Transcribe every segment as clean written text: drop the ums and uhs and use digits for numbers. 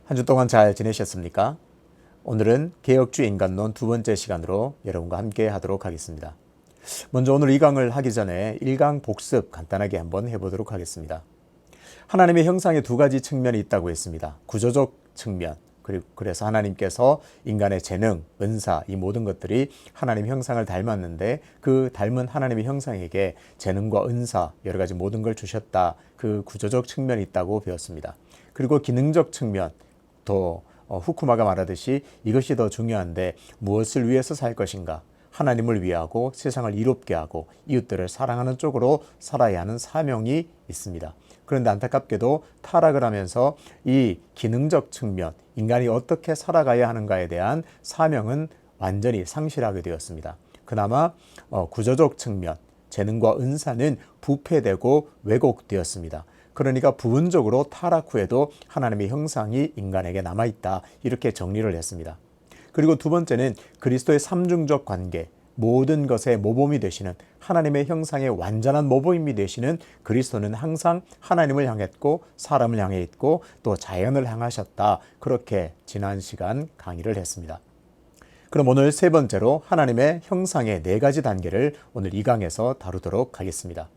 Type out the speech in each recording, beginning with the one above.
한 주 동안 잘 지내셨습니까? 오늘은 개혁주의 인간론 두 번째 시간으로 여러분과 함께 하도록 하겠습니다. 먼저 오늘 이 강을 하기 전에 1강 복습 간단하게 한번 해보도록 하겠습니다. 하나님의 형상에 두 가지 측면이 있다고 했습니다. 구조적 측면, 그래서 하나님께서 인간의 재능, 은사, 이 모든 것들이 하나님 형상을 닮았는데 그 닮은 하나님의 형상에게 재능과 은사, 여러 가지 모든 걸 주셨다. 그 구조적 측면이 있다고 배웠습니다. 그리고 기능적 측면, 또 후쿠마가 말하듯이 이것이 더 중요한데 무엇을 위해서 살 것인가? 하나님을 위하고 세상을 이롭게 하고 이웃들을 사랑하는 쪽으로 살아야 하는 사명이 있습니다. 그런데 안타깝게도 타락을 하면서 이 기능적 측면, 인간이 어떻게 살아가야 하는가에 대한 사명은 완전히 상실하게 되었습니다. 그나마 구조적 측면, 재능과 은사는 부패되고 왜곡되었습니다. 그러니까 부분적으로 타락 후에도 하나님의 형상이 인간에게 남아있다, 이렇게 정리를 했습니다. 그리고 두 번째는 그리스도의 삼중적 관계, 모든 것의 모범이 되시는 하나님의 형상의 완전한 모범이 되시는 그리스도는 항상 하나님을 향했고 사람을 향해 있고 또 자연을 향하셨다, 그렇게 지난 시간 강의를 했습니다. 그럼 오늘 세 번째로 하나님의 형상의 네 가지 단계를 오늘 이 강에서 다루도록 하겠습니다.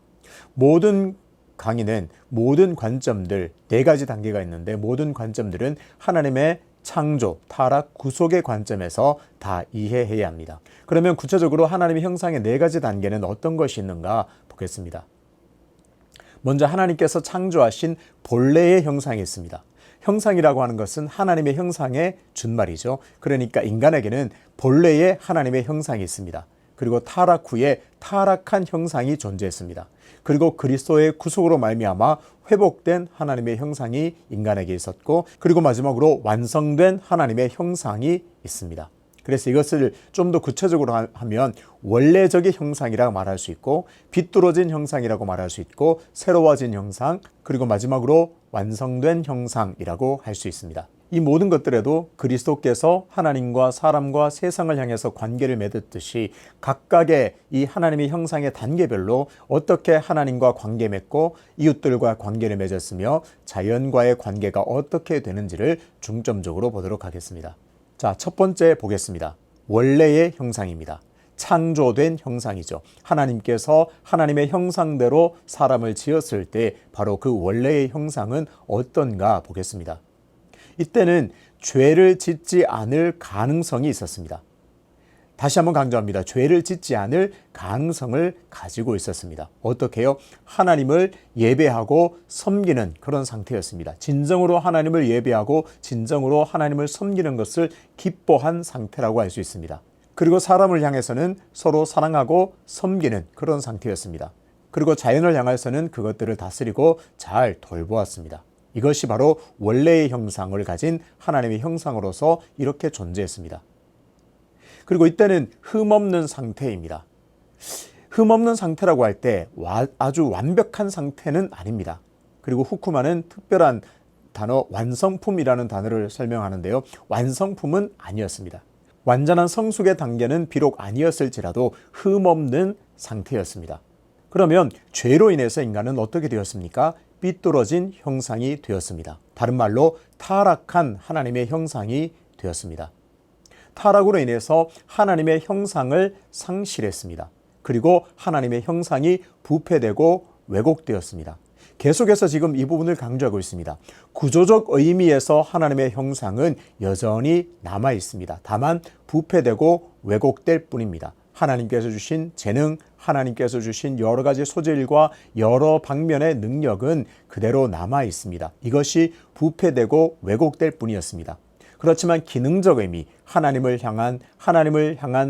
모든 강의는 모든 관점들, 네 가지 단계가 있는데 모든 관점들은 하나님의 창조, 타락, 구속의 관점에서 다 이해해야 합니다. 그러면 구체적으로 하나님의 형상의 네 가지 단계는 어떤 것이 있는가 보겠습니다. 먼저 하나님께서 창조하신 본래의 형상이 있습니다. 형상이라고 하는 것은 하나님의 형상의 준말이죠. 그러니까 인간에게는 본래의 하나님의 형상이 있습니다. 그리고 타락 후에 타락한 형상이 존재했습니다. 그리고 그리스도의 구속으로 말미암아 회복된 하나님의 형상이 인간에게 있었고, 그리고 마지막으로 완성된 하나님의 형상이 있습니다. 그래서 이것을 좀 더 구체적으로 하면 원래적인 형상이라고 말할 수 있고, 비뚤어진 형상이라고 말할 수 있고, 새로워진 형상, 그리고 마지막으로 완성된 형상이라고 할 수 있습니다. 이 모든 것들에도 그리스도께서 하나님과 사람과 세상을 향해서 관계를 맺었듯이 각각의 이 하나님의 형상의 단계별로 어떻게 하나님과 관계 맺고 이웃들과 관계를 맺었으며 자연과의 관계가 어떻게 되는지를 중점적으로 보도록 하겠습니다. 자, 첫 번째 보겠습니다. 원래의 형상입니다. 창조된 형상이죠. 하나님께서 하나님의 형상대로 사람을 지었을 때 바로 그 원래의 형상은 어떤가 보겠습니다. 이때는 죄를 짓지 않을 가능성이 있었습니다. 다시 한번 강조합니다. 죄를 짓지 않을 가능성을 가지고 있었습니다. 어떻게요? 하나님을 예배하고 섬기는 그런 상태였습니다. 진정으로 하나님을 예배하고 진정으로 하나님을 섬기는 것을 기뻐한 상태라고 할 수 있습니다. 그리고 사람을 향해서는 서로 사랑하고 섬기는 그런 상태였습니다. 그리고 자연을 향해서는 그것들을 다스리고 잘 돌보았습니다. 이것이 바로 원래의 형상을 가진 하나님의 형상으로서 이렇게 존재했습니다. 그리고 이때는 흠없는 상태입니다. 흠없는 상태라고 할 때 아주 완벽한 상태는 아닙니다. 그리고 후쿠마는 특별한 단어 완성품이라는 단어를 설명하는데요. 완성품은 아니었습니다. 완전한 성숙의 단계는 비록 아니었을지라도 흠없는 상태였습니다. 그러면 죄로 인해서 인간은 어떻게 되었습니까? 삐뚤어진 형상이 되었습니다. 다른 말로 타락한 하나님의 형상이 되었습니다. 타락으로 인해서 하나님의 형상을 상실했습니다. 그리고 하나님의 형상이 부패되고 왜곡되었습니다. 계속해서 지금 이 부분을 강조하고 있습니다. 구조적 의미에서 하나님의 형상은 여전히 남아 있습니다. 다만 부패되고 왜곡될 뿐입니다. 하나님께서 주신 재능, 하나님께서 주신 여러 가지 소질과 여러 방면의 능력은 그대로 남아 있습니다. 이것이 부패되고 왜곡될 뿐이었습니다. 그렇지만 기능적 의미, 하나님을 향한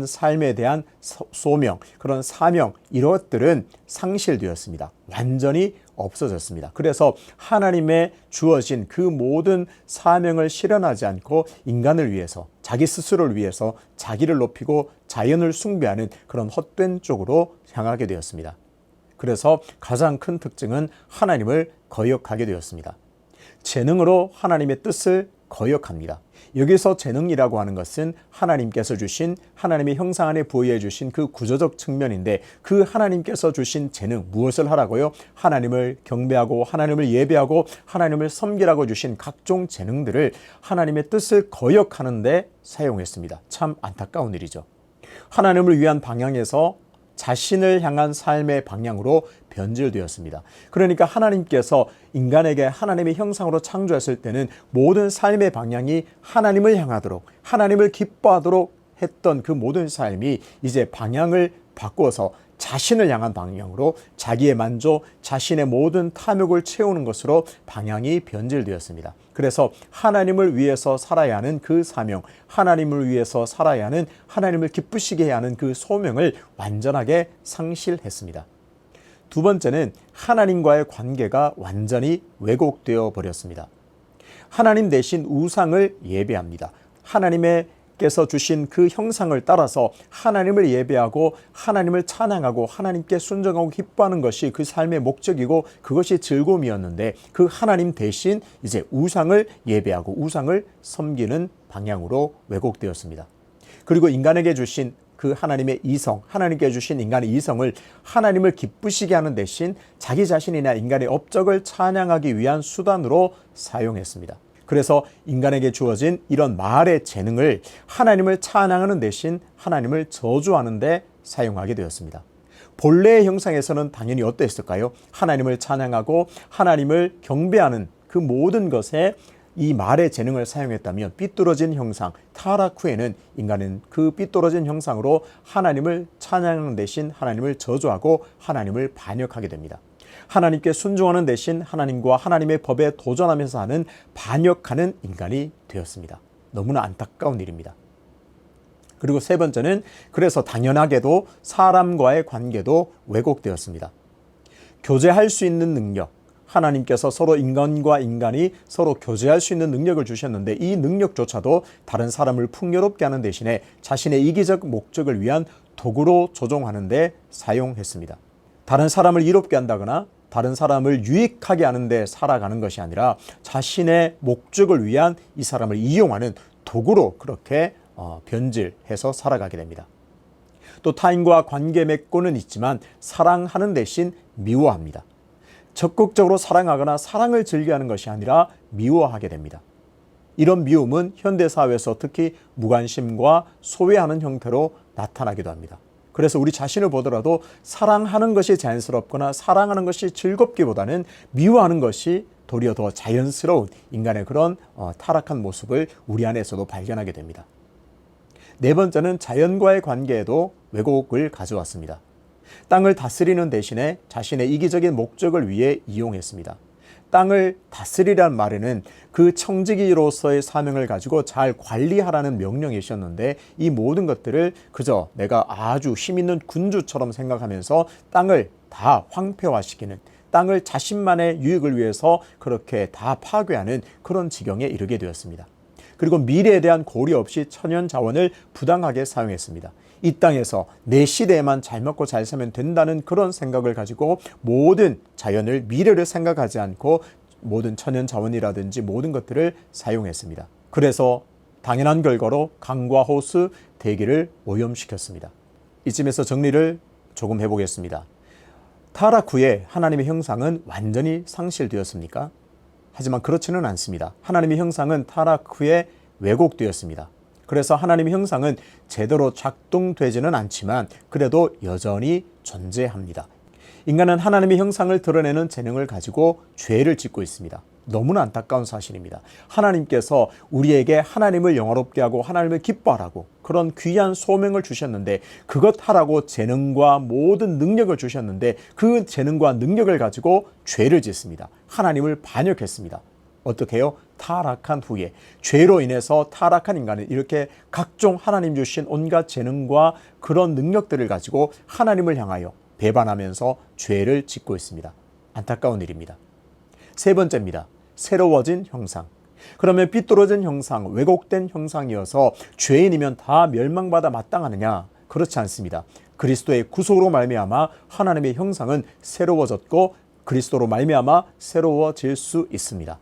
삶에 대한 소명, 그런 사명, 이것들은 상실되었습니다. 완전히 없어졌습니다. 그래서 하나님의 주어진 그 모든 사명을 실현하지 않고 인간을 위해서, 자기 스스로를 위해서 자기를 높이고 자연을 숭배하는 그런 헛된 쪽으로 향하게 되었습니다. 그래서 가장 큰 특징은 하나님을 거역하게 되었습니다. 재능으로 하나님의 뜻을 거역합니다. 여기서 재능이라고 하는 것은 하나님께서 주신 하나님의 형상 안에 부여해 주신 그 구조적 측면인데 그 하나님께서 주신 재능 무엇을 하라고요? 하나님을 경배하고 하나님을 예배하고 하나님을 섬기라고 주신 각종 재능들을 하나님의 뜻을 거역하는 데 사용했습니다. 참 안타까운 일이죠. 하나님을 위한 방향에서 자신을 향한 삶의 방향으로 변질되었습니다. 그러니까 하나님께서 인간에게 하나님의 형상으로 창조했을 때는 모든 삶의 방향이 하나님을 향하도록 하나님을 기뻐하도록 했던 그 모든 삶이 이제 방향을 바꿔서 자신을 향한 방향으로 자기의 만족, 자신의 모든 탐욕을 채우는 것으로 방향이 변질되었습니다. 그래서 하나님을 위해서 살아야 하는 그 사명, 하나님을 위해서 살아야 하는 하나님을 기쁘시게 해야 하는 그 소명을 완전하게 상실했습니다. 두 번째는 하나님과의 관계가 완전히 왜곡되어 버렸습니다. 하나님 대신 우상을 예배합니다. 하나님께서 주신 그 형상을 따라서 하나님을 예배하고 하나님을 찬양하고 하나님께 순종하고 기뻐하는 것이 그 삶의 목적이고 그것이 즐거움이었는데 그 하나님 대신 이제 우상을 예배하고 우상을 섬기는 방향으로 왜곡되었습니다. 그리고 인간에게 주신 그 하나님의 이성, 하나님께 주신 인간의 이성을 하나님을 기쁘시게 하는 대신 자기 자신이나 인간의 업적을 찬양하기 위한 수단으로 사용했습니다. 그래서 인간에게 주어진 이런 말의 재능을 하나님을 찬양하는 대신 하나님을 저주하는 데 사용하게 되었습니다. 본래의 형상에서는 당연히 어땠을까요? 하나님을 찬양하고 하나님을 경배하는 그 모든 것에 이 말의 재능을 사용했다면 삐뚤어진 형상, 타락 후에는 인간은 그 삐뚤어진 형상으로 하나님을 찬양하는 대신 하나님을 저주하고 하나님을 반역하게 됩니다. 하나님께 순종하는 대신 하나님과 하나님의 법에 도전하면서 하는 반역하는 인간이 되었습니다. 너무나 안타까운 일입니다. 그리고 세 번째는 그래서 당연하게도 사람과의 관계도 왜곡되었습니다. 교제할 수 있는 능력, 하나님께서 서로 인간과 인간이 서로 교제할 수 있는 능력을 주셨는데 이 능력조차도 다른 사람을 풍요롭게 하는 대신에 자신의 이기적 목적을 위한 도구로 조종하는 데 사용했습니다. 다른 사람을 이롭게 한다거나 다른 사람을 유익하게 하는 데 살아가는 것이 아니라 자신의 목적을 위한 이 사람을 이용하는 도구로 그렇게 변질해서 살아가게 됩니다. 또 타인과 관계 맺고는 있지만 사랑하는 대신 미워합니다. 적극적으로 사랑하거나 사랑을 즐겨하는 것이 아니라 미워하게 됩니다. 이런 미움은 현대사회에서 특히 무관심과 소외하는 형태로 나타나기도 합니다. 그래서 우리 자신을 보더라도 사랑하는 것이 자연스럽거나 사랑하는 것이 즐겁기보다는 미워하는 것이 도리어 더 자연스러운 인간의 그런 타락한 모습을 우리 안에서도 발견하게 됩니다. 네 번째는 자연과의 관계에도 왜곡을 가져왔습니다. 땅을 다스리는 대신에 자신의 이기적인 목적을 위해 이용했습니다. 땅을 다스리란 말에는 그 청지기로서의 사명을 가지고 잘 관리하라는 명령이셨는데 이 모든 것들을 그저 내가 아주 힘있는 군주처럼 생각하면서 땅을 다 황폐화시키는, 땅을 자신만의 유익을 위해서 그렇게 다 파괴하는 그런 지경에 이르게 되었습니다. 그리고 미래에 대한 고려 없이 천연 자원을 부당하게 사용했습니다. 이 땅에서 내 시대에만 잘 먹고 잘 살면 된다는 그런 생각을 가지고 모든 자연을, 미래를 생각하지 않고 모든 천연 자원이라든지 모든 것들을 사용했습니다. 그래서 당연한 결과로 강과 호수, 대기를 오염시켰습니다. 이쯤에서 정리를 조금 해보겠습니다. 타락 후에 하나님의 형상은 완전히 상실되었습니까? 하지만 그렇지는 않습니다. 하나님의 형상은 타락 후에 왜곡되었습니다. 그래서 하나님의 형상은 제대로 작동되지는 않지만 그래도 여전히 존재합니다. 인간은 하나님의 형상을 드러내는 재능을 가지고 죄를 짓고 있습니다. 너무나 안타까운 사실입니다. 하나님께서 우리에게 하나님을 영화롭게 하고 하나님을 기뻐하라고 그런 귀한 소명을 주셨는데 그것 하라고 재능과 모든 능력을 주셨는데 그 재능과 능력을 가지고 죄를 짓습니다. 하나님을 반역했습니다. 어떻게 해요? 타락한 후에 죄로 인해서 타락한 인간은 이렇게 각종 하나님 주신 온갖 재능과 그런 능력들을 가지고 하나님을 향하여 배반하면서 죄를 짓고 있습니다. 안타까운 일입니다. 세 번째입니다. 새로워진 형상. 그러면 삐뚤어진 형상, 왜곡된 형상이어서 죄인이면 다 멸망받아 마땅하느냐? 그렇지 않습니다. 그리스도의 구속으로 말미암아 하나님의 형상은 새로워졌고 그리스도로 말미암아 새로워질 수 있습니다.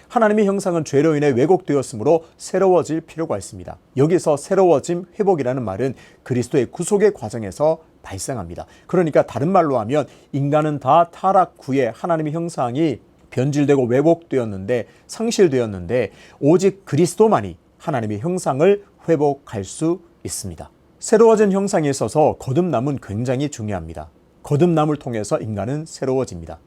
하나님의 형상은 죄로 인해 왜곡되었으므로 새로워질 필요가 있습니다. 여기서 새로워짐, 회복이라는 말은 그리스도의 구속의 과정에서 발생합니다. 그러니까 다른 말로 하면 인간은 다 타락 후에 하나님의 형상이 변질되고 왜곡되었는데, 상실되었는데 오직 그리스도만이 하나님의 형상을 회복할 수 있습니다. 새로워진 형상에 있어서 거듭남은 굉장히 중요합니다. 거듭남을 통해서 인간은 새로워집니다.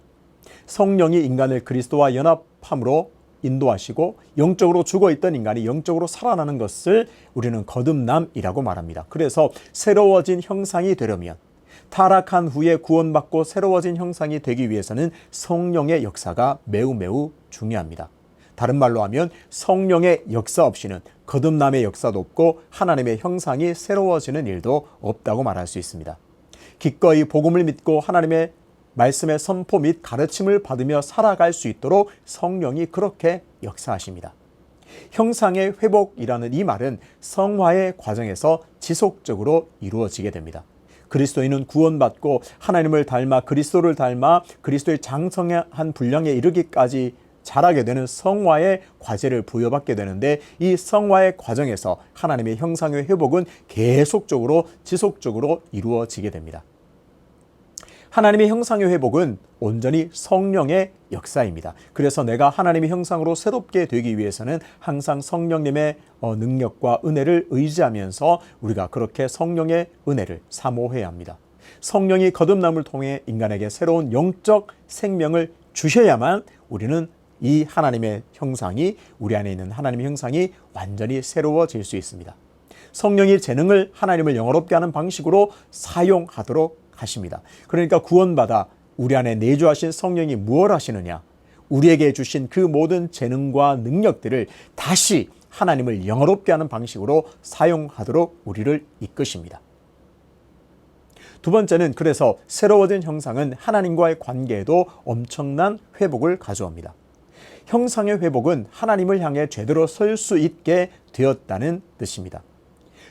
성령이 인간을 그리스도와 연합함으로 인도하시고 영적으로 죽어있던 인간이 영적으로 살아나는 것을 우리는 거듭남이라고 말합니다. 그래서 새로워진 형상이 되려면, 타락한 후에 구원받고 새로워진 형상이 되기 위해서는 성령의 역사가 매우 중요합니다. 다른 말로 하면 성령의 역사 없이는 거듭남의 역사도 없고 하나님의 형상이 새로워지는 일도 없다고 말할 수 있습니다. 기꺼이 복음을 믿고 하나님의 말씀의 선포 및 가르침을 받으며 살아갈 수 있도록 성령이 그렇게 역사하십니다. 형상의 회복이라는 이 말은 성화의 과정에서 지속적으로 이루어지게 됩니다. 그리스도인은 구원받고 하나님을 닮아 그리스도를 닮아 그리스도의 장성한 분량에 이르기까지 자라게 되는 성화의 과제를 부여받게 되는데, 이 성화의 과정에서 하나님의 형상의 회복은 계속적으로 지속적으로 이루어지게 됩니다. 하나님의 형상의 회복은 온전히 성령의 역사입니다. 그래서 내가 하나님의 형상으로 새롭게 되기 위해서는 항상 성령님의 능력과 은혜를 의지하면서 우리가 그렇게 성령의 은혜를 사모해야 합니다. 성령이 거듭남을 통해 인간에게 새로운 영적 생명을 주셔야만 우리는 이 하나님의 형상이, 우리 안에 있는 하나님의 형상이 완전히 새로워질 수 있습니다. 성령이 재능을 하나님을 영화롭게 하는 방식으로 사용하도록 하십니다. 그러니까 구원받아 우리 안에 내주하신 성령이 무엇 하시느냐? 우리에게 주신 그 모든 재능과 능력들을 다시 하나님을 영화롭게 하는 방식으로 사용하도록 우리를 이끄십니다. 두 번째는, 그래서 새로워진 형상은 하나님과의 관계에도 엄청난 회복을 가져옵니다. 형상의 회복은 하나님을 향해 제대로 설 수 있게 되었다는 뜻입니다.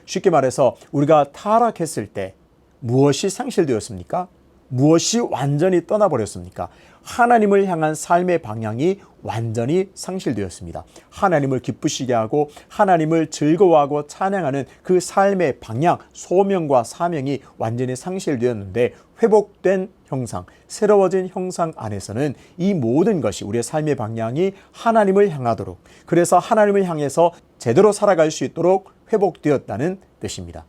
쉽게 말해서 우리가 타락했을 때 무엇이 상실되었습니까? 무엇이 완전히 떠나버렸습니까? 하나님을 향한 삶의 방향이 완전히 상실되었습니다. 하나님을 기쁘시게 하고 하나님을 즐거워하고 찬양하는 그 삶의 방향, 소명과 사명이 완전히 상실되었는데, 회복된 형상, 새로워진 형상 안에서는 이 모든 것이, 우리의 삶의 방향이 하나님을 향하도록, 그래서 하나님을 향해서 제대로 살아갈 수 있도록 회복되었다는 뜻입니다.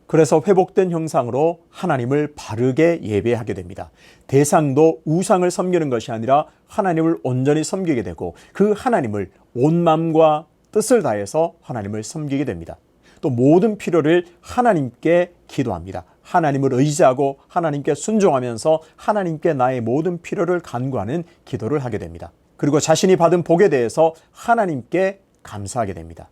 그래서 회복된 형상으로 하나님을 바르게 예배하게 됩니다. 대상도 우상을 섬기는 것이 아니라 하나님을 온전히 섬기게 되고, 그 하나님을 온 마음과 뜻을 다해서 하나님을 섬기게 됩니다. 또 모든 필요를 하나님께 기도합니다. 하나님을 의지하고 하나님께 순종하면서 하나님께 나의 모든 필요를 간구하는 기도를 하게 됩니다. 그리고 자신이 받은 복에 대해서 하나님께 감사하게 됩니다.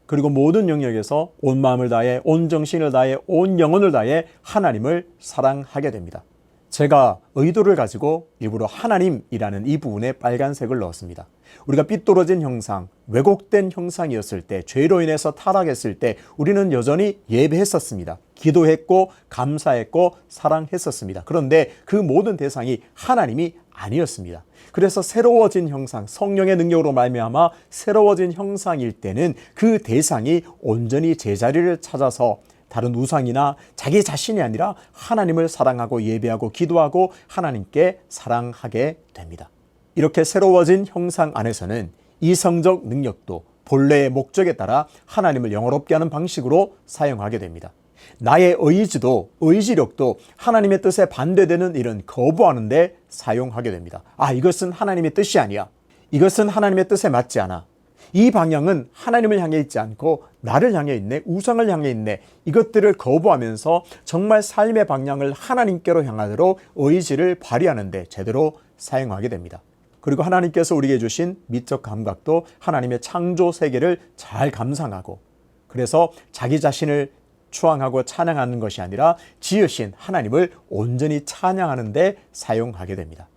그리고 모든 영역에서 온 마음을 다해, 온 정신을 다해, 온 영혼을 다해 하나님을 사랑하게 됩니다. 제가 의도를 가지고 일부러 하나님이라는 이 부분에 빨간색을 넣었습니다. 우리가 삐뚤어진 형상, 왜곡된 형상이었을 때, 죄로 인해서 타락했을 때 우리는 여전히 예배했었습니다. 기도했고 감사했고 사랑했었습니다. 그런데 그 모든 대상이 하나님이 아니었습니다. 그래서 새로워진 형상, 성령의 능력으로 말미암아 새로워진 형상일 때는 그 대상이 온전히 제자리를 찾아서 다른 우상이나 자기 자신이 아니라 하나님을 사랑하고 예배하고 기도하고 하나님께 사랑하게 됩니다. 이렇게 새로워진 형상 안에서는 이성적 능력도 본래의 목적에 따라 하나님을 영화롭게 하는 방식으로 사용하게 됩니다. 나의 의지력도 하나님의 뜻에 반대되는 일은 거부하는 데 사용하게 됩니다. 이것은 하나님의 뜻이 아니야. 이것은 하나님의 뜻에 맞지 않아. 이 방향은 하나님을 향해 있지 않고 나를 향해 있네, 우상을 향해 있네. 이것들을 거부하면서 정말 삶의 방향을 하나님께로 향하도록 의지를 발휘하는 데 제대로 사용하게 됩니다. 그리고 하나님께서 우리에게 주신 미적 감각도 하나님의 창조 세계를 잘 감상하고, 그래서 자기 자신을 추앙하고 찬양하는 것이 아니라 지으신 하나님을 온전히 찬양하는 데 사용하게 됩니다.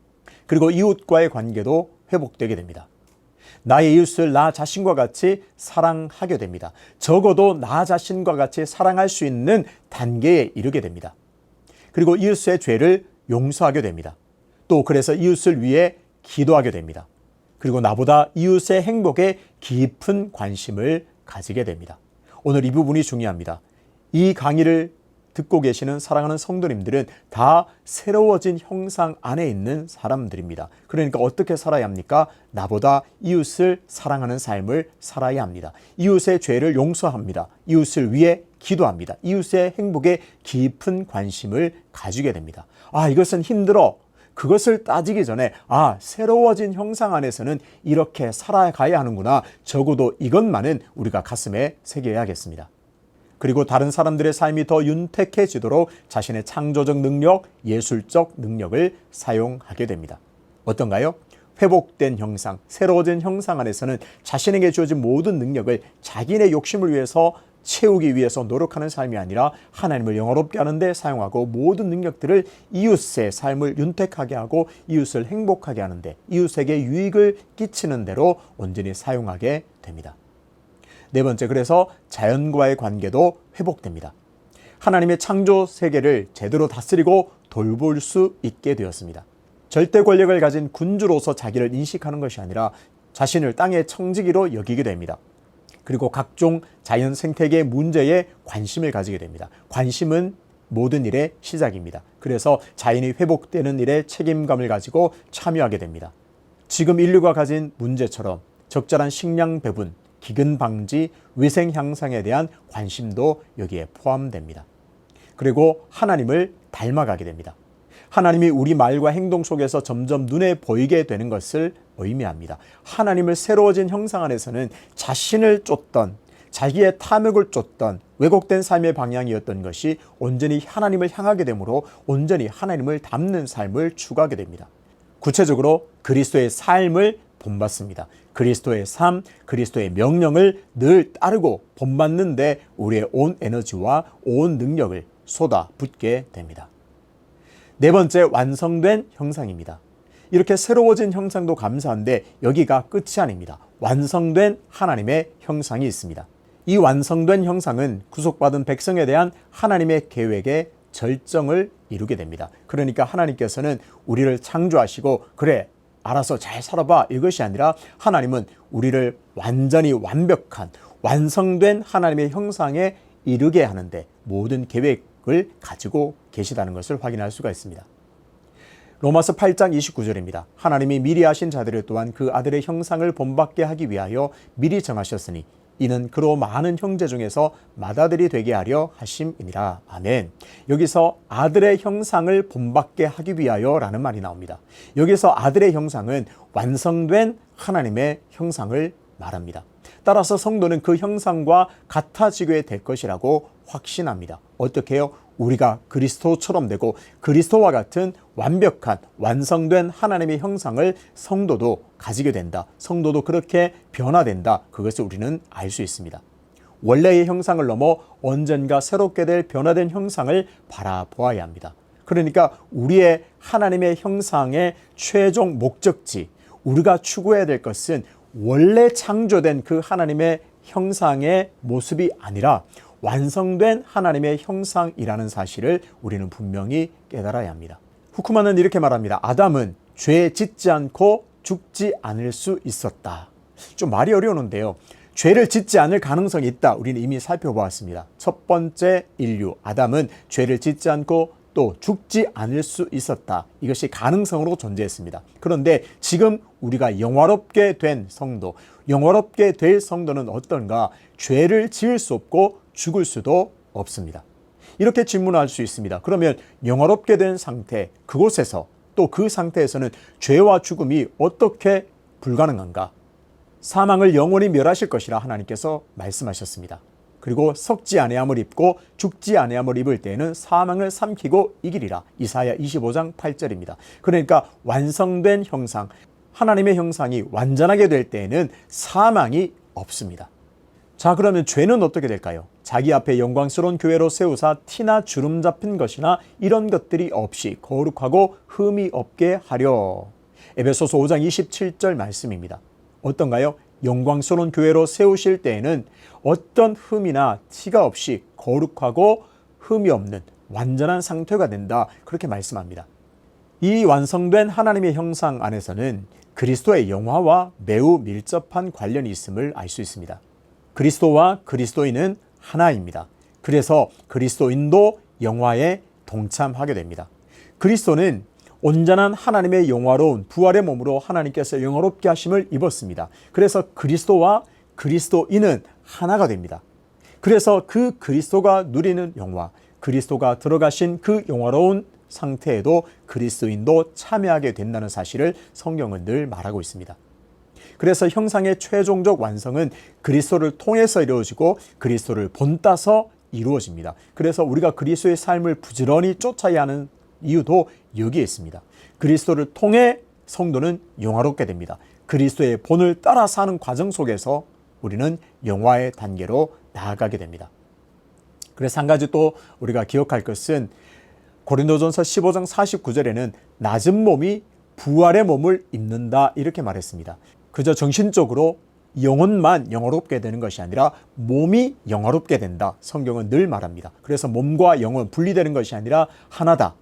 그리고 이웃과의 관계도 회복되게 됩니다. 나의 이웃을 나 자신과 같이 사랑하게 됩니다. 적어도 나 자신과 같이 사랑할 수 있는 단계에 이르게 됩니다. 그리고 이웃의 죄를 용서하게 됩니다. 또 그래서 이웃을 위해 기도하게 됩니다. 그리고 나보다 이웃의 행복에 깊은 관심을 가지게 됩니다. 오늘 이 부분이 중요합니다. 이 강의를 듣고 계시는 사랑하는 성도님들은 다 새로워진 형상 안에 있는 사람들입니다. 그러니까 어떻게 살아야 합니까? 나보다 이웃을 사랑하는 삶을 살아야 합니다. 이웃의 죄를 용서합니다. 이웃을 위해 기도합니다. 이웃의 행복에 깊은 관심을 가지게 됩니다. 이것은 힘들어. 그것을 따지기 전에 새로워진 형상 안에서는 이렇게 살아가야 하는구나. 적어도 이것만은 우리가 가슴에 새겨야겠습니다. 그리고 다른 사람들의 삶이 더 윤택해지도록 자신의 창조적 능력, 예술적 능력을 사용하게 됩니다. 어떤가요? 회복된 형상, 새로워진 형상 안에서는 자신에게 주어진 모든 능력을 자기네 욕심을 위해서 채우기 위해서 노력하는 삶이 아니라 하나님을 영화롭게 하는 데 사용하고 모든 능력들을 이웃의 삶을 윤택하게 하고 이웃을 행복하게 하는데 이웃에게 유익을 끼치는 대로 온전히 사용하게 됩니다. 네 번째, 그래서 자연과의 관계도 회복됩니다. 하나님의 창조 세계를 제대로 다스리고 돌볼 수 있게 되었습니다. 절대 권력을 가진 군주로서 자기를 인식하는 것이 아니라 자신을 땅의 청지기로 여기게 됩니다. 그리고 각종 자연 생태계 문제에 관심을 가지게 됩니다. 관심은 모든 일의 시작입니다. 그래서 자연이 회복되는 일에 책임감을 가지고 참여하게 됩니다. 지금 인류가 가진 문제처럼 적절한 식량 배분, 기근 방지, 위생 향상에 대한 관심도 여기에 포함됩니다. 그리고 하나님을 닮아가게 됩니다. 하나님이 우리 말과 행동 속에서 점점 눈에 보이게 되는 것을 의미합니다. 하나님을 새로워진 형상 안에서는 자신을 쫓던, 자기의 탐욕을 쫓던 왜곡된 삶의 방향이었던 것이 온전히 하나님을 향하게 되므로 온전히 하나님을 닮는 삶을 추구하게 됩니다. 구체적으로 그리스도의 삶을 본받습니다. 그리스도의 삶, 그리스도의 명령을 늘 따르고 본받는데 우리의 온 에너지와 온 능력을 쏟아붓게 됩니다. 네 번째, 완성된 형상입니다. 이렇게 새로워진 형상도 감사한데 여기가 끝이 아닙니다. 완성된 하나님의 형상이 있습니다. 이 완성된 형상은 구속받은 백성에 대한 하나님의 계획의 절정을 이루게 됩니다. 그러니까 하나님께서는 우리를 창조하시고 그래 알아서 잘 살아봐 이것이 아니라 하나님은 우리를 완전히 완벽한 완성된 하나님의 형상에 이르게 하는데 모든 계획을 가지고 계시다는 것을 확인할 수가 있습니다. 로마서 8장 29절입니다. 하나님이 미리 하신 자들을 또한 그 아들의 형상을 본받게 하기 위하여 미리 정하셨으니 이는 그로 많은 형제 중에서 맏아들이 되게 하려 하심이니라. 아멘. 여기서 아들의 형상을 본받게 하기 위하여 라는 말이 나옵니다. 여기서 아들의 형상은 완성된 하나님의 형상을 말합니다. 따라서 성도는 그 형상과 같아지게 될 것이라고 확신합니다. 어떻게 해요? 우리가 그리스도처럼 되고 그리스도와 같은 완벽한 완성된 하나님의 형상을 성도도 가지게 된다. 성도도 그렇게 변화된다. 그것을 우리는 알 수 있습니다. 원래의 형상을 넘어 언젠가 새롭게 될 변화된 형상을 바라보아야 합니다. 그러니까 우리의 하나님의 형상의 최종 목적지, 우리가 추구해야 될 것은 원래 창조된 그 하나님의 형상의 모습이 아니라 완성된 하나님의 형상이라는 사실을 우리는 분명히 깨달아야 합니다. 후쿠만은 이렇게 말합니다. 아담은 죄 짓지 않고 죽지 않을 수 있었다. 좀 말이 어려우는데요. 죄를 짓지 않을 가능성이 있다. 우리는 이미 살펴보았습니다. 첫 번째 인류 아담은 죄를 짓지 않고 또 죽지 않을 수 있었다. 이것이 가능성으로 존재했습니다. 그런데 지금 우리가 영화롭게 된 성도, 영화롭게 될 성도는 어떤가? 죄를 지을 수 없고 죽을 수도 없습니다. 이렇게 질문할 수 있습니다. 그러면 영화롭게 된 상태, 그곳에서 또 그 상태에서는 죄와 죽음이 어떻게 불가능한가? 사망을 영원히 멸하실 것이라 하나님께서 말씀하셨습니다. 그리고 썩지 아니함을 입고 죽지 아니함을 입을 때에는 사망을 삼키고 이기리라. 이사야 25장 8절입니다. 그러니까 완성된 형상, 하나님의 형상이 완전하게 될 때에는 사망이 없습니다. 자, 그러면 죄는 어떻게 될까요? 자기 앞에 영광스러운 교회로 세우사 티나 주름 잡힌 것이나 이런 것들이 없이 거룩하고 흠이 없게 하려. 에베소서 5장 27절 말씀입니다. 어떤가요? 영광스러운 교회로 세우실 때에는 어떤 흠이나 티가 없이 거룩하고 흠이 없는 완전한 상태가 된다. 그렇게 말씀합니다. 이 완성된 하나님의 형상 안에서는 그리스도의 영화와 매우 밀접한 관련이 있음을 알 수 있습니다. 그리스도와 그리스도인은 하나입니다. 그래서 그리스도인도 영화에 동참하게 됩니다. 그리스도는 온전한 하나님의 영화로운 부활의 몸으로 하나님께서 영화롭게 하심을 입었습니다. 그래서 그리스도와 그리스도인은 하나가 됩니다. 그래서 그 그리스도가 누리는 영화, 그리스도가 들어가신 그 영화로운 상태에도 그리스도인도 참여하게 된다는 사실을 성경은 늘 말하고 있습니다. 그래서 형상의 최종적 완성은 그리스도를 통해서 이루어지고 그리스도를 본따서 이루어집니다. 그래서 우리가 그리스도의 삶을 부지런히 쫓아야 하는 이유도 여기에 있습니다. 그리스도를 통해 성도는 영화롭게 됩니다. 그리스도의 본을 따라 사는 과정 속에서 우리는 영화의 단계로 나아가게 됩니다. 그래서 한 가지 또 우리가 기억할 것은 고린도전서 15장 49절에는 낮은 몸이 부활의 몸을 입는다 이렇게 말했습니다. 그저 정신적으로 영혼만 영화롭게 되는 것이 아니라 몸이 영화롭게 된다. 성경은 늘 말합니다. 그래서 몸과 영혼 분리되는 것이 아니라 하나다.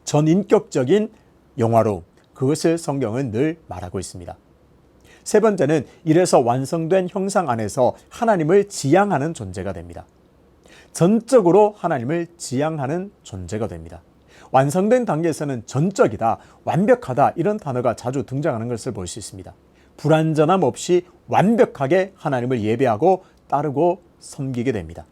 전인격적인 영화로움. 그것을 성경은 늘 말하고 있습니다. 세 번째는 이래서 완성된 형상 안에서 하나님을 지향하는 존재가 됩니다. 전적으로 하나님을 지향하는 존재가 됩니다. 완성된 단계에서는 전적이다, 완벽하다 이런 단어가 자주 등장하는 것을 볼 수 있습니다. 불완전함 없이 완벽하게 하나님을 예배하고 따르고 섬기게 됩니다.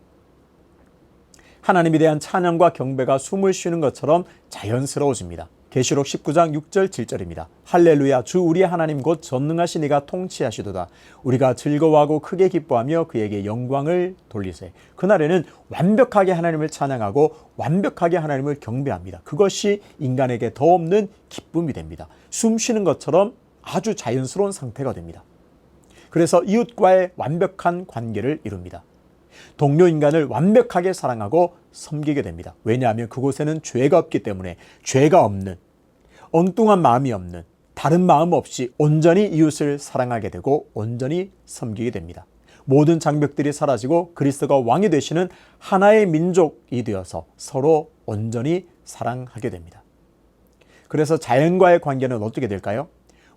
하나님에 대한 찬양과 경배가 숨을 쉬는 것처럼 자연스러워집니다. 계시록 19장 6절 7절입니다. 할렐루야 주 우리 하나님 곧 전능하신 이가 통치하시도다. 우리가 즐거워하고 크게 기뻐하며 그에게 영광을 돌리세. 그날에는 완벽하게 하나님을 찬양하고 완벽하게 하나님을 경배합니다. 그것이 인간에게 더 없는 기쁨이 됩니다. 숨 쉬는 것처럼 아주 자연스러운 상태가 됩니다. 그래서 이웃과의 완벽한 관계를 이룹니다. 동료 인간을 완벽하게 사랑하고 섬기게 됩니다. 왜냐하면 그곳에는 죄가 없기 때문에 죄가 없는, 엉뚱한 마음이 없는, 다른 마음 없이 온전히 이웃을 사랑하게 되고 온전히 섬기게 됩니다. 모든 장벽들이 사라지고 그리스도가 왕이 되시는 하나의 민족이 되어서 서로 온전히 사랑하게 됩니다. 그래서 자연과의 관계는 어떻게 될까요?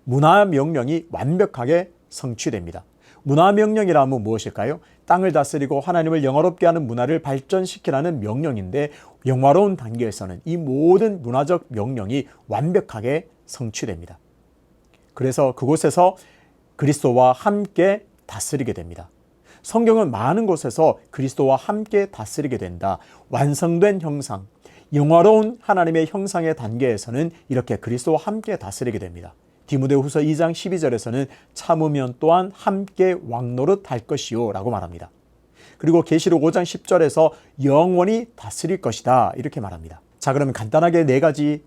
문화 명령이 완벽하게 성취됩니다. 문화 명령이라면 무엇일까요? 땅을 다스리고 하나님을 영화롭게 하는 문화를 발전시키라는 명령인데 영화로운 단계에서는 이 모든 문화적 명령이 완벽하게 성취됩니다. 그래서 그곳에서 그리스도와 함께 다스리게 됩니다. 성경은 많은 곳에서 그리스도와 함께 다스리게 된다. 완성된 형상, 영화로운 하나님의 형상의 단계에서는 이렇게 그리스도와 함께 다스리게 됩니다. 디모데후서 2장 12절에서는 참으면 또한 함께 왕노릇 할 것이요 라고 말합니다. 그리고 계시록 5장 10절에서 영원히 다스릴 것이다 이렇게 말합니다. 자, 그러면 간단하게 네 가지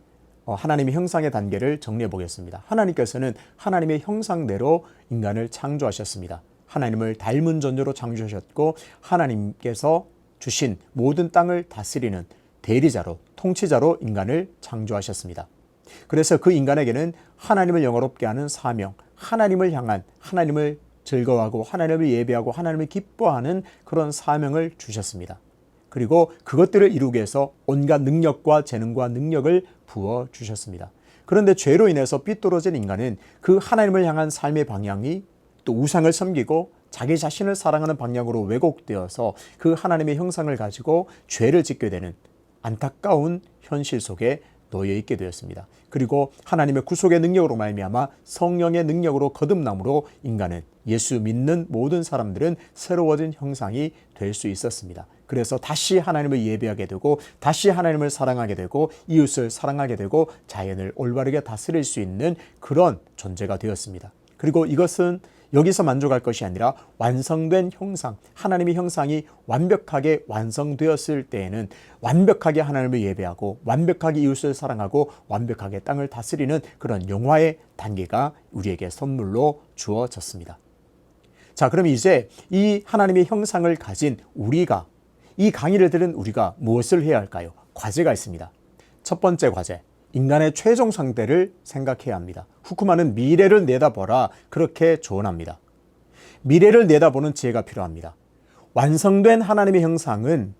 하나님의 형상의 단계를 정리해 보겠습니다. 하나님께서는 하나님의 형상대로 인간을 창조하셨습니다. 하나님을 닮은 존재로 창조하셨고 하나님께서 주신 모든 땅을 다스리는 대리자로, 통치자로 인간을 창조하셨습니다. 그래서 그 인간에게는 하나님을 영화롭게 하는 사명, 하나님을 향한, 하나님을 즐거워하고 하나님을 예배하고 하나님을 기뻐하는 그런 사명을 주셨습니다. 그리고 그것들을 이루기 위해서 온갖 능력과 재능과 능력을 부어주셨습니다. 그런데 죄로 인해서 삐뚤어진 인간은 그 하나님을 향한 삶의 방향이 또 우상을 섬기고 자기 자신을 사랑하는 방향으로 왜곡되어서 그 하나님의 형상을 가지고 죄를 짓게 되는 안타까운 현실 속에 놓여 있게 되었습니다. 그리고 하나님의 구속의 능력으로 말미암아 성령의 능력으로 거듭남으로 인간은 예수 믿는 모든 사람들은 새로워진 형상이 될 수 있었습니다. 그래서 다시 하나님을 예배하게 되고 다시 하나님을 사랑하게 되고 이웃을 사랑하게 되고 자연을 올바르게 다스릴 수 있는 그런 존재가 되었습니다. 그리고 이것은 여기서 만족할 것이 아니라 완성된 형상, 하나님의 형상이 완벽하게 완성되었을 때에는 완벽하게 하나님을 예배하고 완벽하게 이웃을 사랑하고 완벽하게 땅을 다스리는 그런 영화의 단계가 우리에게 선물로 주어졌습니다. 자, 그럼 이제 이 하나님의 형상을 가진 우리가, 이 강의를 들은 우리가 무엇을 해야 할까요? 과제가 있습니다. 첫 번째 과제. 인간의 최종 상태를 생각해야 합니다. 후쿠마는 미래를 내다보라 그렇게 조언합니다. 미래를 내다보는 지혜가 필요합니다. 완성된 하나님의 형상은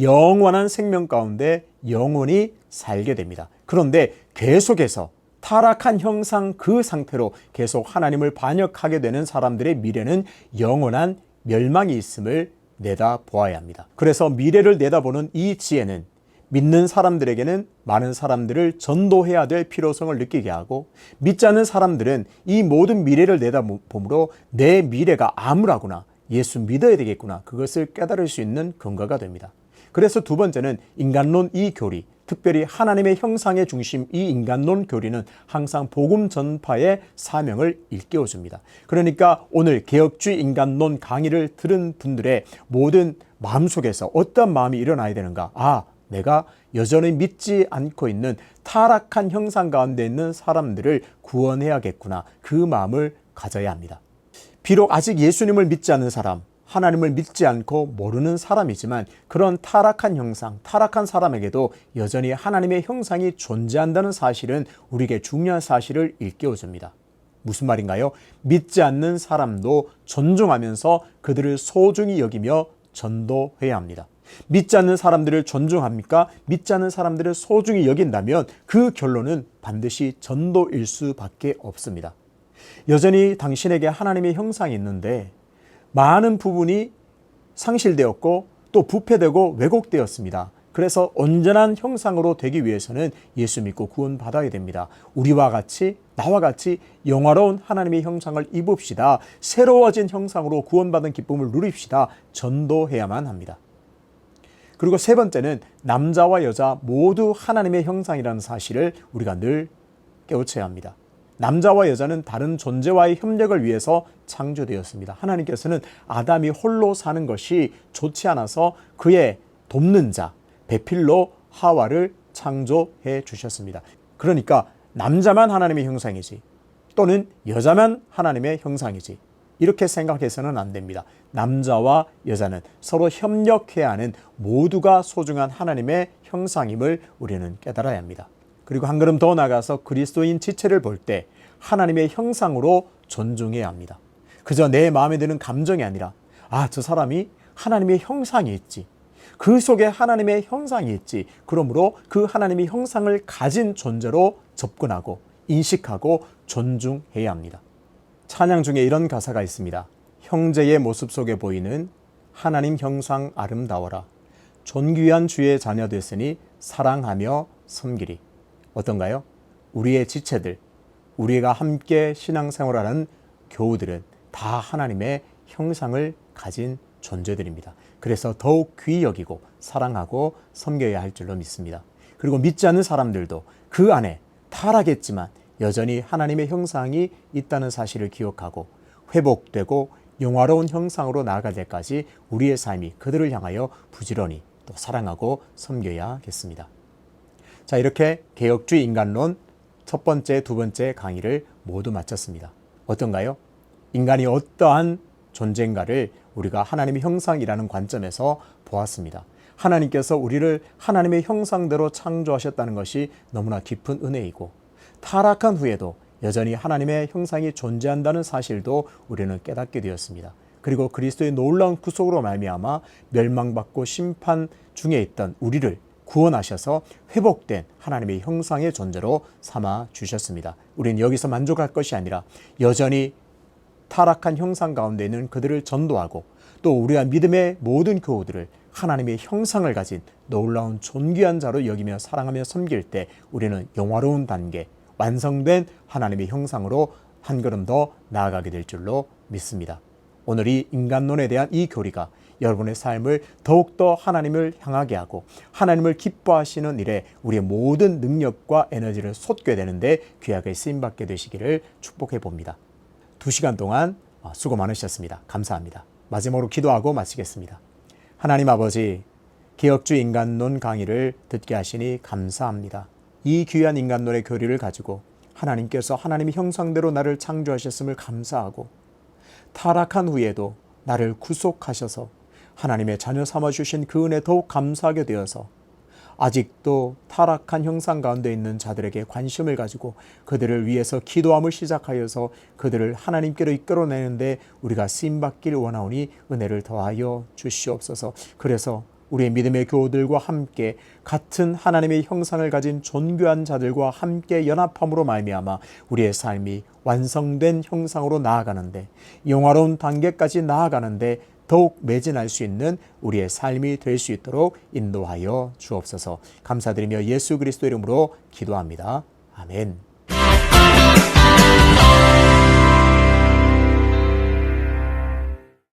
영원한 생명 가운데 영원히 살게 됩니다. 그런데 계속해서 타락한 형상 그 상태로 계속 하나님을 반역하게 되는 사람들의 미래는 영원한 멸망이 있음을 내다보아야 합니다. 그래서 미래를 내다보는 이 지혜는 믿는 사람들에게는 많은 사람들을 전도해야 될 필요성을 느끼게 하고, 믿지 않는 사람들은 이 모든 미래를 내다봄으로 내 미래가 암울하구나, 예수 믿어야 되겠구나, 그것을 깨달을 수 있는 근거가 됩니다. 그래서 두 번째는 인간론 이 교리, 특별히 하나님의 형상의 중심 이 인간론 교리는 항상 복음 전파의 사명을 일깨워줍니다. 그러니까 오늘 개혁주의 인간론 강의를 들은 분들의 모든 마음속에서 어떤 마음이 일어나야 되는가? 내가 여전히 믿지 않고 있는 타락한 형상 가운데 있는 사람들을 구원해야겠구나, 그 마음을 가져야 합니다. 비록 아직 예수님을 믿지 않는 사람, 하나님을 믿지 않고 모르는 사람이지만 그런 타락한 형상, 타락한 사람에게도 여전히 하나님의 형상이 존재한다는 사실은 우리에게 중요한 사실을 일깨워줍니다. 무슨 말인가요? 믿지 않는 사람도 존중하면서 그들을 소중히 여기며 전도해야 합니다. 믿지 않는 사람들을 존중합니까? 믿지 않는 사람들을 소중히 여긴다면 그 결론은 반드시 전도일 수밖에 없습니다. 여전히 당신에게 하나님의 형상이 있는데 많은 부분이 상실되었고 또 부패되고 왜곡되었습니다. 그래서 온전한 형상으로 되기 위해서는 예수 믿고 구원받아야 됩니다. 우리와 같이, 나와 같이 영화로운 하나님의 형상을 입읍시다. 새로워진 형상으로 구원받은 기쁨을 누립시다. 전도해야만 합니다. 그리고 세 번째는 남자와 여자 모두 하나님의 형상이라는 사실을 우리가 늘 깨우쳐야 합니다. 남자와 여자는 다른 존재와의 협력을 위해서 창조되었습니다. 하나님께서는 아담이 홀로 사는 것이 좋지 않아서 그의 돕는 자, 배필로 하와를 창조해 주셨습니다. 그러니까 남자만 하나님의 형상이지, 또는 여자만 하나님의 형상이지, 이렇게 생각해서는 안 됩니다. 남자와 여자는 서로 협력해야 하는 모두가 소중한 하나님의 형상임을 우리는 깨달아야 합니다. 그리고 한 걸음 더 나가서 그리스도인 지체를 볼 때 하나님의 형상으로 존중해야 합니다. 그저 내 마음에 드는 감정이 아니라 저 사람이 하나님의 형상이 있지, 그 속에 하나님의 형상이 있지, 그러므로 그 하나님의 형상을 가진 존재로 접근하고 인식하고 존중해야 합니다. 찬양 중에 이런 가사가 있습니다. 형제의 모습 속에 보이는 하나님 형상 아름다워라. 존귀한 주의 자녀 됐으니 사랑하며 섬기리. 어떤가요? 우리의 지체들, 우리가 함께 신앙생활하는 교우들은 다 하나님의 형상을 가진 존재들입니다. 그래서 더욱 귀히 여기고 사랑하고 섬겨야 할 줄로 믿습니다. 그리고 믿지 않는 사람들도 그 안에 타락했지만 여전히 하나님의 형상이 있다는 사실을 기억하고 회복되고 영화로운 형상으로 나아갈 때까지 우리의 삶이 그들을 향하여 부지런히 또 사랑하고 섬겨야겠습니다. 자, 이렇게 개혁주의 인간론 첫 번째, 두 번째 강의를 모두 마쳤습니다. 어떤가요? 인간이 어떠한 존재인가를 우리가 하나님의 형상이라는 관점에서 보았습니다. 하나님께서 우리를 하나님의 형상대로 창조하셨다는 것이 너무나 깊은 은혜이고, 타락한 후에도 여전히 하나님의 형상이 존재한다는 사실도 우리는 깨닫게 되었습니다. 그리고 그리스도의 놀라운 구속으로 말미암아 멸망받고 심판 중에 있던 우리를 구원하셔서 회복된 하나님의 형상의 존재로 삼아 주셨습니다. 우리는 여기서 만족할 것이 아니라 여전히 타락한 형상 가운데 있는 그들을 전도하고, 또 우리가 믿음의 모든 교우들을 하나님의 형상을 가진 놀라운 존귀한 자로 여기며 사랑하며 섬길 때 우리는 영화로운 단계, 완성된 하나님의 형상으로 한 걸음 더 나아가게 될 줄로 믿습니다. 오늘 이 인간론에 대한 이 교리가 여러분의 삶을 더욱더 하나님을 향하게 하고 하나님을 기뻐하시는 일에 우리의 모든 능력과 에너지를 쏟게 되는데 귀하게 쓰임받게 되시기를 축복해 봅니다. 2시간 동안 수고 많으셨습니다. 감사합니다. 마지막으로 기도하고 마치겠습니다. 하나님 아버지, 개혁주의 인간론 강의를 듣게 하시니 감사합니다. 이 귀한 인간론의 교리를 가지고 하나님께서 하나님의 형상대로 나를 창조하셨음을 감사하고, 타락한 후에도 나를 구속하셔서 하나님의 자녀 삼아주신 그 은혜 더욱 감사하게 되어서 아직도 타락한 형상 가운데 있는 자들에게 관심을 가지고 그들을 위해서 기도함을 시작하여서 그들을 하나님께로 이끌어내는데 우리가 쓰임받기를 원하오니 은혜를 더하여 주시옵소서. 그래서 우리의 믿음의 교우들과 함께 같은 하나님의 형상을 가진 존귀한 자들과 함께 연합함으로 말미암아 우리의 삶이 완성된 형상으로 나아가는데, 영화로운 단계까지 나아가는데 더욱 매진할 수 있는 우리의 삶이 될 수 있도록 인도하여 주옵소서. 감사드리며 예수 그리스도 이름으로 기도합니다. 아멘.